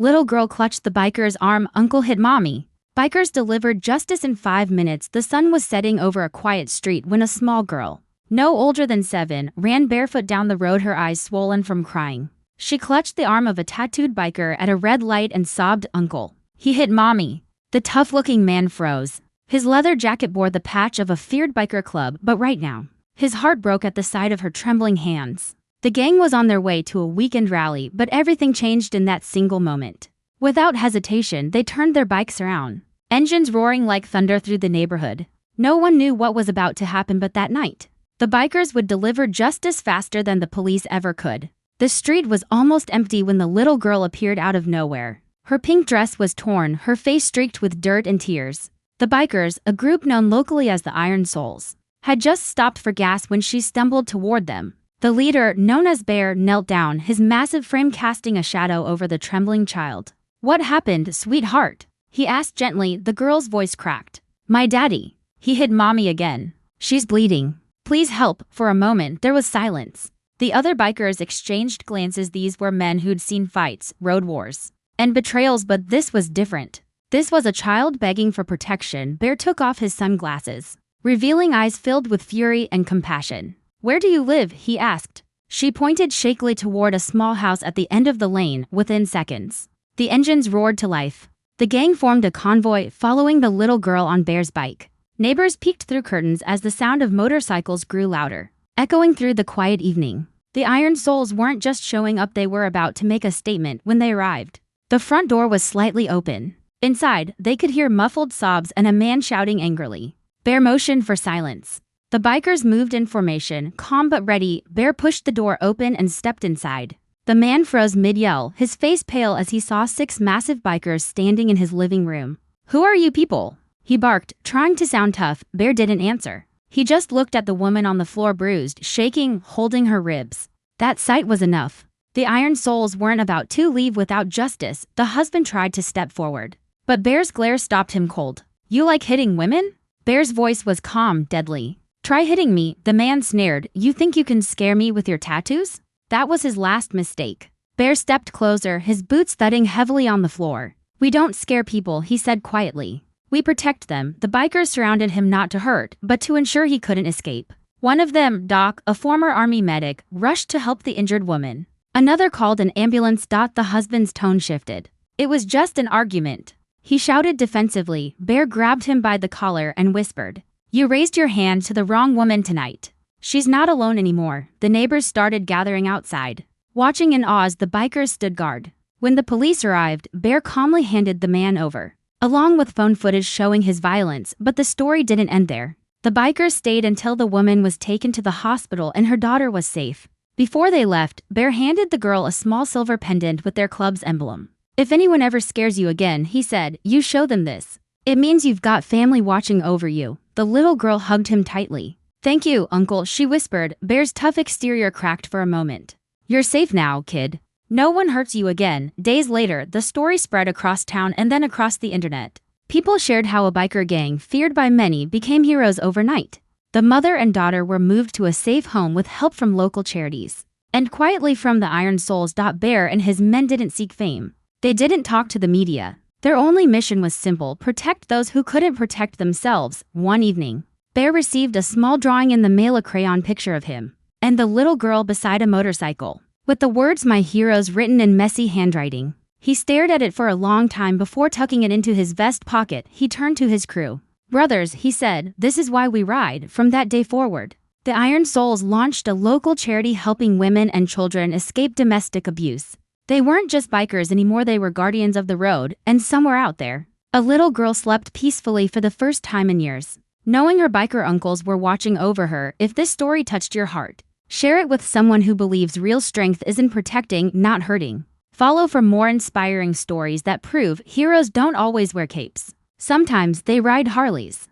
Little girl clutched the biker's arm. Uncle hit mommy. Bikers delivered justice in 5 minutes. The sun was setting over a quiet street when a small girl, no older than 7, ran barefoot down the road, her eyes swollen from crying. She clutched the arm of a tattooed biker at a red light and sobbed, "Uncle, he hit mommy." The tough-looking man froze. His leather jacket bore the patch of a feared biker club, but right now, his heart broke at the sight of her trembling hands. The gang was on their way to a weekend rally, but everything changed in that single moment. Without hesitation, they turned their bikes around, engines roaring like thunder through the neighborhood. No one knew what was about to happen, but that night, the bikers would deliver justice faster than the police ever could. The street was almost empty when the little girl appeared out of nowhere. Her pink dress was torn, her face streaked with dirt and tears. The bikers, a group known locally as the Iron Souls, had just stopped for gas when she stumbled toward them. The leader, known as Bear, knelt down, his massive frame casting a shadow over the trembling child. "What happened, sweetheart?" he asked gently. The girl's voice cracked. "My daddy. He hit mommy again. She's bleeding. Please help." For a moment, there was silence. The other bikers exchanged glances. These were men who'd seen fights, road wars, and betrayals, but this was different. This was a child begging for protection. Bear took off his sunglasses, revealing eyes filled with fury and compassion. "Where do you live?" he asked. She pointed shakily toward a small house at the end of the lane. Within seconds, the engines roared to life. The gang formed a convoy, following the little girl on Bear's bike. Neighbors peeked through curtains as the sound of motorcycles grew louder, echoing through the quiet evening. The Iron Souls weren't just showing up, they were about to make a statement when they arrived. The front door was slightly open. Inside, they could hear muffled sobs and a man shouting angrily. Bear motioned for silence. The bikers moved in formation, calm but ready. Bear pushed the door open and stepped inside. The man froze mid-yell, his face pale as he saw 6 massive bikers standing in his living room. "Who are you people?" he barked, trying to sound tough. Bear didn't answer. He just looked at the woman on the floor, bruised, shaking, holding her ribs. That sight was enough. The Iron Souls weren't about to leave without justice. The husband tried to step forward, but Bear's glare stopped him cold. "You like hitting women?" Bear's voice was calm, deadly. "Try hitting me," the man sneered. "You think you can scare me with your tattoos?" That was his last mistake. Bear stepped closer, his boots thudding heavily on the floor. "We don't scare people," he said quietly. "We protect them." The bikers surrounded him, not to hurt, but to ensure he couldn't escape. One of them, Doc, a former army medic, rushed to help the injured woman. Another called an ambulance. The husband's tone shifted. "It was just an argument," he shouted defensively. Bear grabbed him by the collar and whispered, "You raised your hand to the wrong woman tonight. She's not alone anymore." The neighbors started gathering outside. Watching in awe, the bikers stood guard. When the police arrived, Bear calmly handed the man over, along with phone footage showing his violence, but the story didn't end there. The bikers stayed until the woman was taken to the hospital and her daughter was safe. Before they left, Bear handed the girl a small silver pendant with their club's emblem. "If anyone ever scares you again," he said, "you show them this. It means you've got family watching over you." The little girl hugged him tightly. "Thank you, Uncle," she whispered. Bear's tough exterior cracked for a moment. "You're safe now, kid. No one hurts you again." Days later, the story spread across town and then across the internet. People shared how a biker gang, feared by many, became heroes overnight. The mother and daughter were moved to a safe home with help from local charities. And quietly from the Iron Souls, Bear and his men didn't seek fame. They didn't talk to the media. Their only mission was simple: protect those who couldn't protect themselves. One evening, Bear received a small drawing in the mail, a crayon picture of him and the little girl beside a motorcycle, with the words "My Heroes" written in messy handwriting. He stared at it for a long time before tucking it into his vest pocket. He turned to his crew. "Brothers," he said, "this is why we ride." From that day forward, the Iron Souls launched a local charity helping women and children escape domestic abuse. They weren't just bikers anymore, they were guardians of the road, and somewhere out there, a little girl slept peacefully for the first time in years, knowing her biker uncles were watching over her. If this story touched your heart, share it with someone who believes real strength is in protecting, not hurting. Follow for more inspiring stories that prove heroes don't always wear capes. Sometimes they ride Harleys.